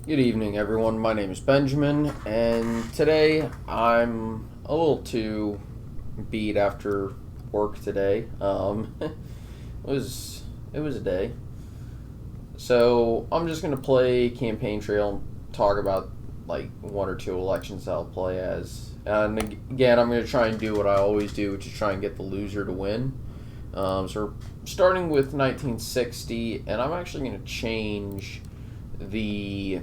Good evening, everyone. My name is Benjamin, and today I'm a little too beat after work today. It was a day, so I'm just gonna play Campaign Trail and talk about like one or two elections I'll play as. And again, I'm gonna try and do what I always do, which is try and get the loser to win. So we're starting with 1960, and I'm actually gonna change the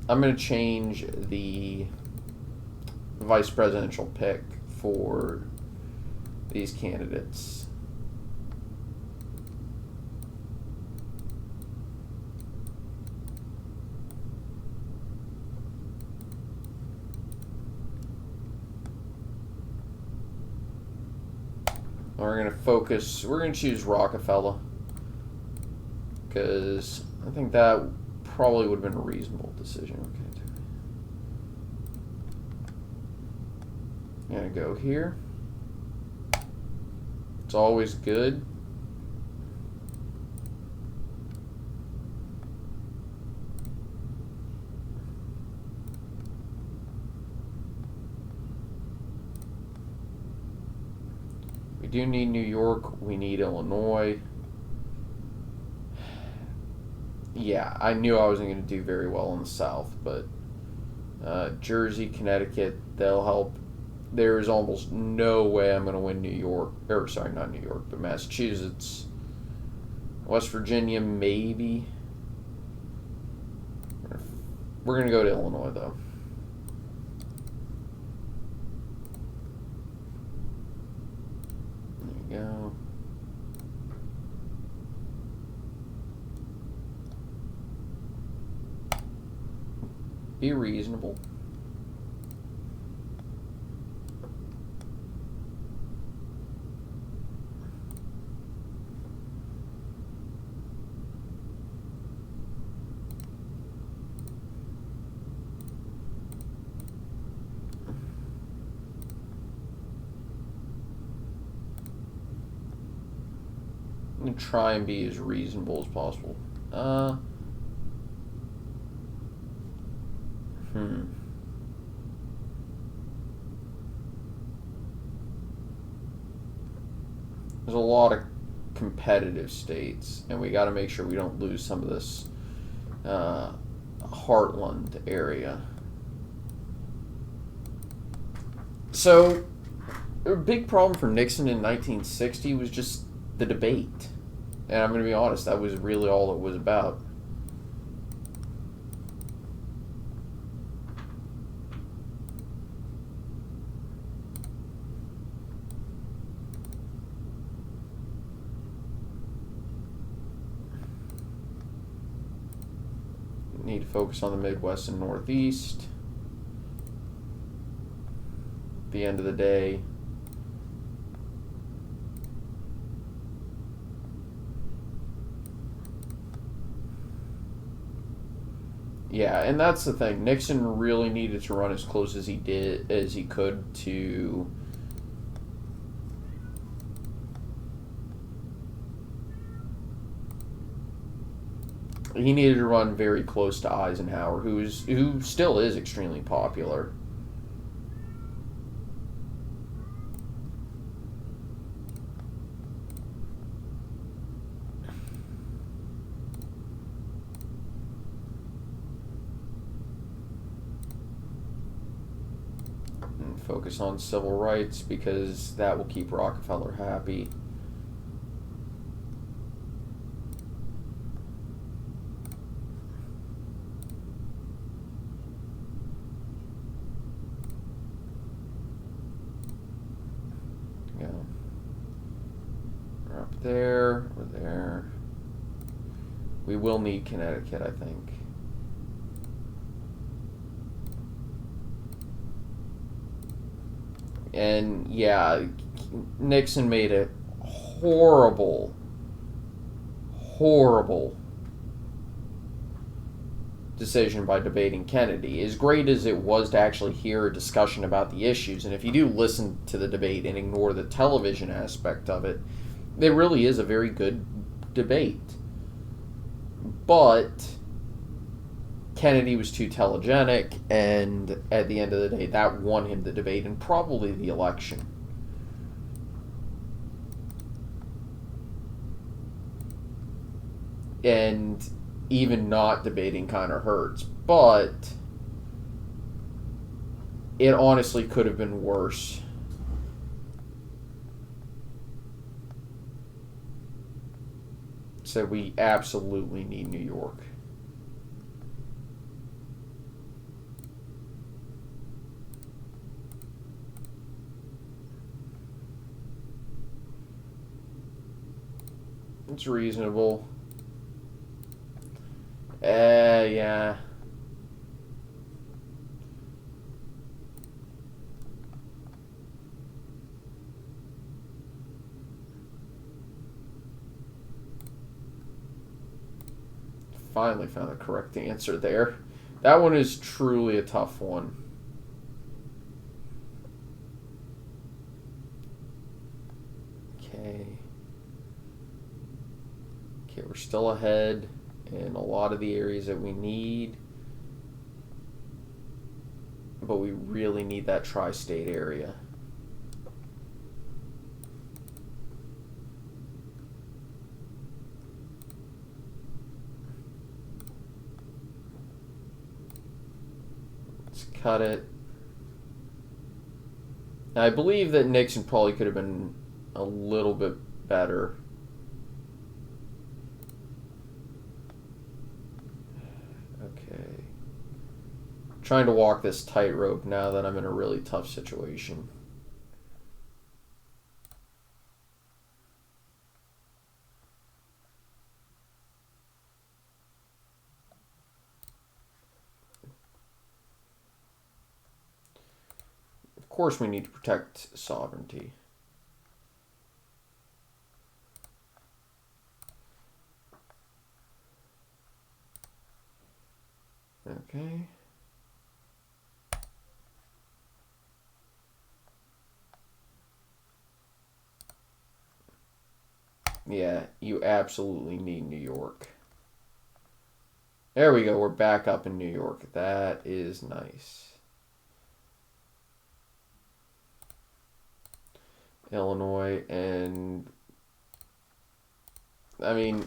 I'm going to change the vice presidential pick for these candidates. We're going to choose Rockefeller because I think that probably would have been a reasonable decision. Okay. Gonna go here. It's always good. We do need New York. We need Illinois. Yeah, I knew I wasn't going to do very well in the South, but Jersey, Connecticut, they'll help. There is almost no way I'm going to win New York, or sorry, not New York, but Massachusetts. West Virginia, maybe. We're going to go to Illinois, though. There you go. Be reasonable. And try and be as reasonable as possible. There's a lot of competitive states, and we got to make sure we don't lose some of this heartland area. So, a big problem for Nixon in 1960 was just the debate. And I'm going to be honest, that was really all it was about. Need to focus on the Midwest and Northeast. At the end of the day, yeah, and that's the thing. Nixon really needed to run as close as he could to he needed to run very close to Eisenhower, who still is extremely popular. And focus on civil rights because that will keep Rockefeller happy. There, or there. We will need Connecticut, I think. And yeah, Nixon made a horrible, horrible decision by debating Kennedy. As great as it was to actually hear a discussion about the issues, and if you do listen to the debate and ignore the television aspect of it, there really is a very good debate. But Kennedy was too telegenic, and at the end of the day, that won him the debate and probably the election. And even not debating kind of hurts. But it honestly could have been worse. So we absolutely need New York. It's reasonable. Yeah. Finally found the correct answer there. That one is truly a tough one. Okay. Okay, we're still ahead in a lot of the areas that we need. But we really need that tri-state area. Let's cut it. Now, I believe that Nixon probably could have been a little bit better. Okay. Trying to walk this tightrope now that I'm in a really tough situation. Of course we need to protect sovereignty. Okay. Yeah, you absolutely need New York. There we go. We're back up in New York. That is nice. Illinois, and I mean,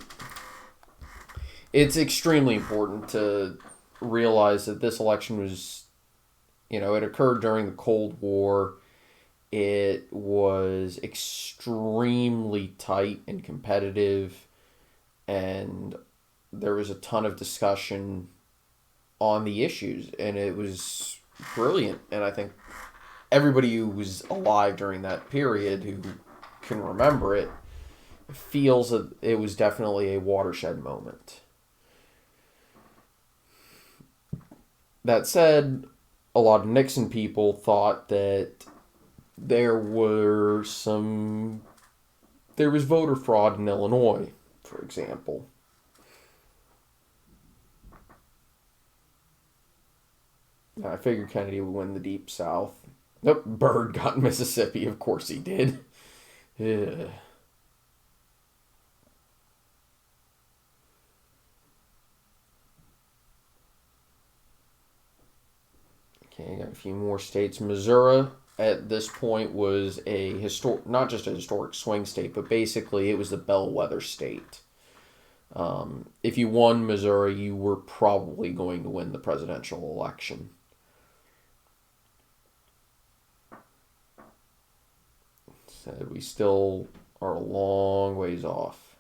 it's extremely important to realize that this election was, it occurred during the Cold War. It was extremely tight and competitive, and there was a ton of discussion on the issues, and it was brilliant. And I think everybody who was alive during that period who can remember it feels that it was definitely a watershed moment. That said, a lot of Nixon people thought that there was voter fraud in Illinois, for example. I figured Kennedy would win the Deep South. Nope, Byrd got Mississippi. Of course he did. Yeah. Okay, got a few more states. Missouri at this point was not just a historic swing state, but basically it was the bellwether state. If you won Missouri, you were probably going to win the presidential election. So we still are a long ways off.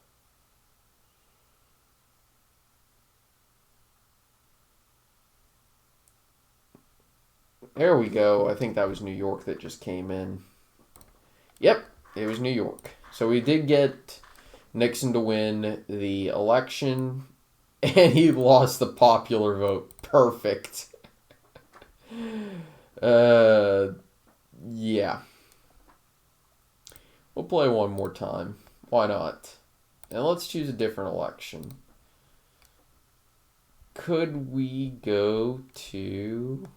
There we go. I think that was New York that just came in. Yep, it was New York. So we did get Nixon to win the election, and he lost the popular vote. Perfect. Yeah. We'll play one more time. Why not? And let's choose a different election. Could we go to...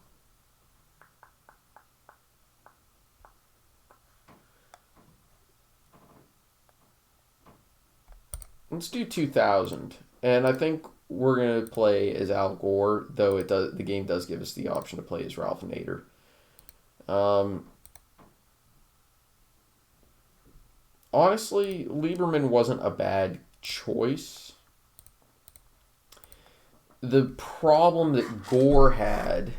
Let's do 2000. And I think we're gonna play as Al Gore, though the game does give us the option to play as Ralph Nader. Um, Honestly, Lieberman wasn't a bad choice. The problem that Gore had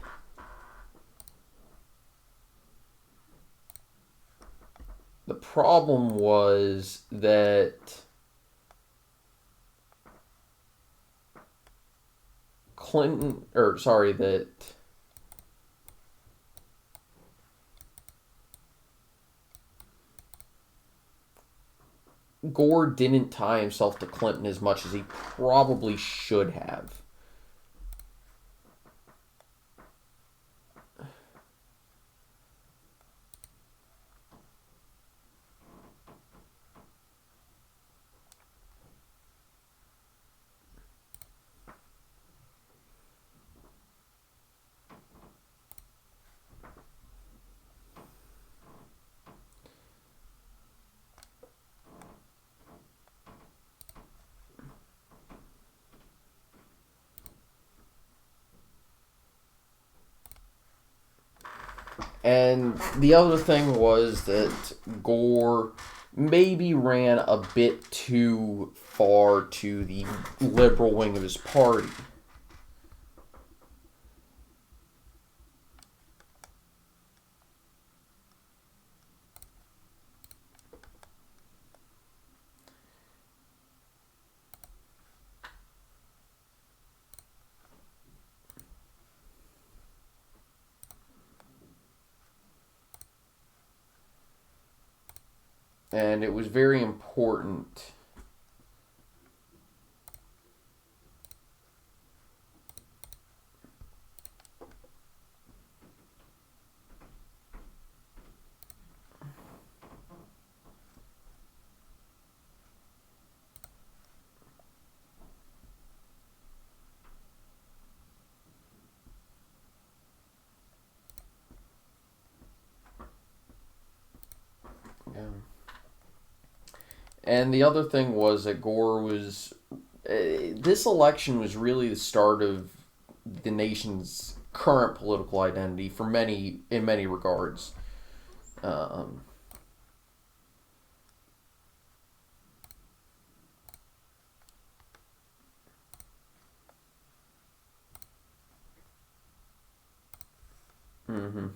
was that Gore didn't tie himself to Clinton as much as he probably should have. And the other thing was that Gore maybe ran a bit too far to the liberal wing of his party. And it was very important. Yeah. And the other thing was that Gore was. This election was really the start of the nation's current political identity in many regards. Um, mm-hmm.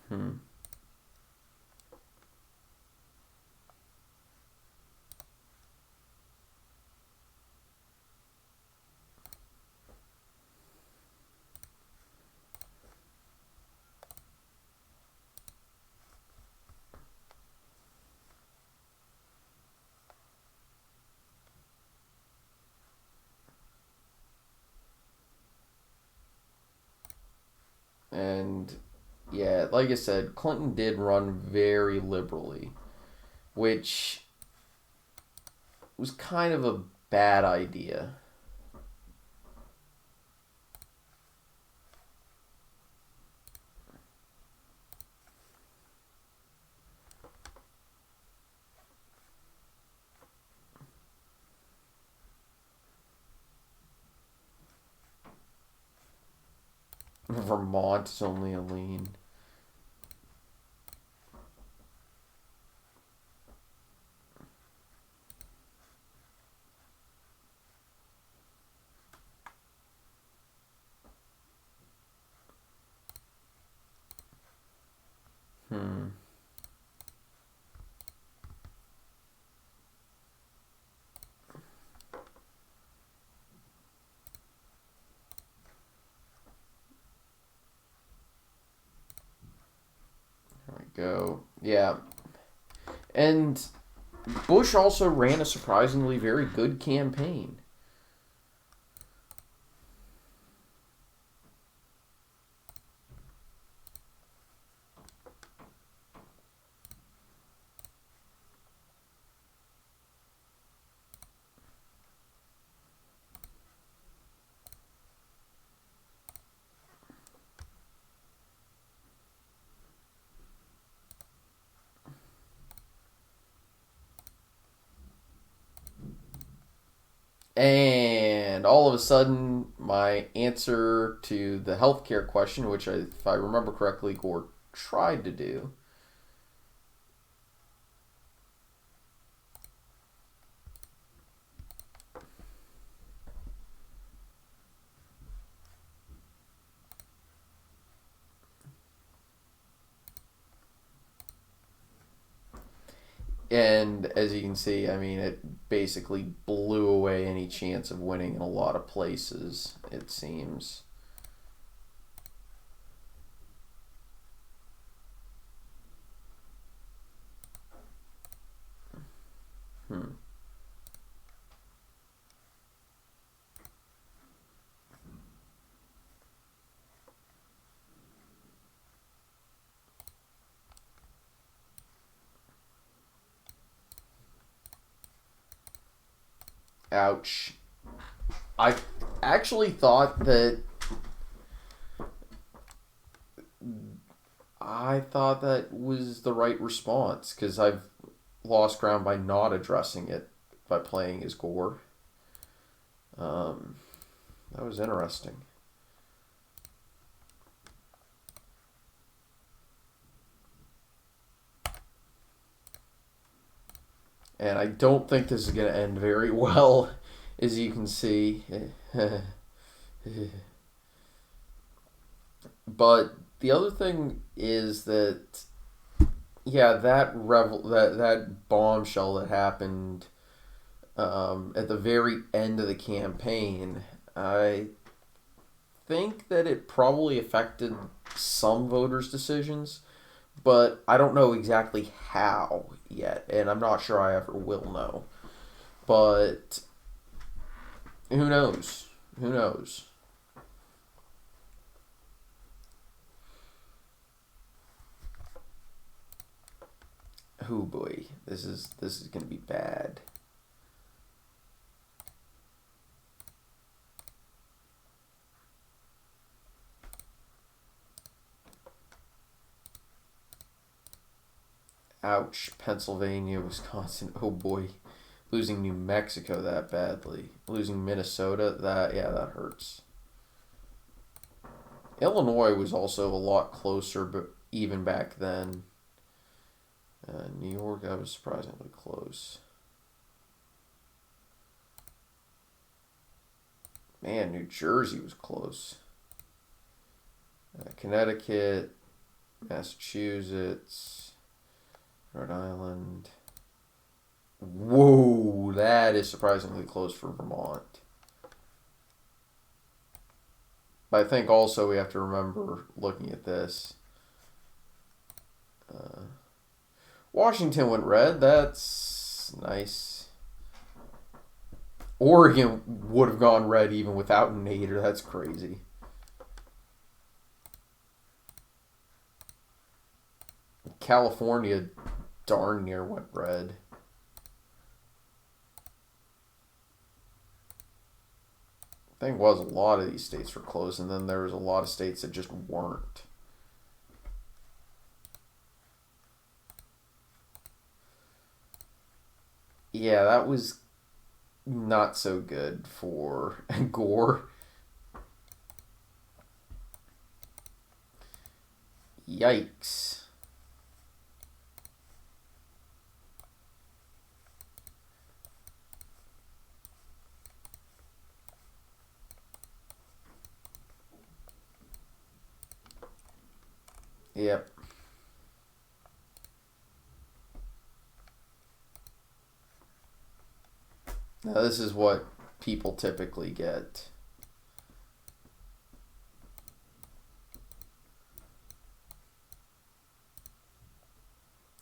Hmm. And yeah, like I said, Clinton did run very liberally, which was kind of a bad idea. Vermont's only a lean. Hmm. There we go. Yeah. And Bush also ran a surprisingly very good campaign. And all of a sudden, my answer to the healthcare question, which if I remember correctly, Gore tried to do. And as you can see, I mean, it basically blew away any chance of winning in a lot of places, it seems. Hmm. Ouch. I actually thought that was the right response because I've lost ground by not addressing it by playing as Gore. Um, that was interesting. And I don't think this is going to end very well, as you can see. But the other thing is that, yeah, that bombshell that happened at the very end of the campaign, I think that it probably affected some voters' decisions, but I don't know exactly how yet, and I'm not sure I ever will know. But who knows? Who knows? Oh boy, this is gonna be bad. Ouch, Pennsylvania, Wisconsin. Oh boy, losing New Mexico that badly, losing Minnesota. That hurts. Illinois was also a lot closer, but even back then. New York, I was surprisingly close. Man, New Jersey was close. Connecticut, Massachusetts, Rhode Island. Whoa, that is surprisingly close for Vermont. But I think also we have to remember looking at this. Uh, Washington went red. That's nice. Oregon would have gone red even without Nader. That's crazy. California darn near went red. The thing was, a lot of these states were closed, and then there was a lot of states that just weren't. Yeah, that was not so good for Gore. Yikes. Yep. Now, this is what people typically get.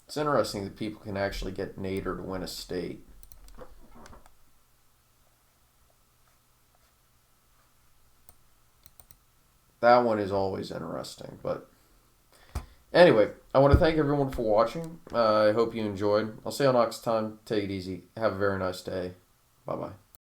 It's interesting that people can actually get Nader to win a state. That one is always interesting. But anyway, I want to thank everyone for watching. I hope you enjoyed. I'll see you next time. Take it easy. Have a very nice day. Bye bye.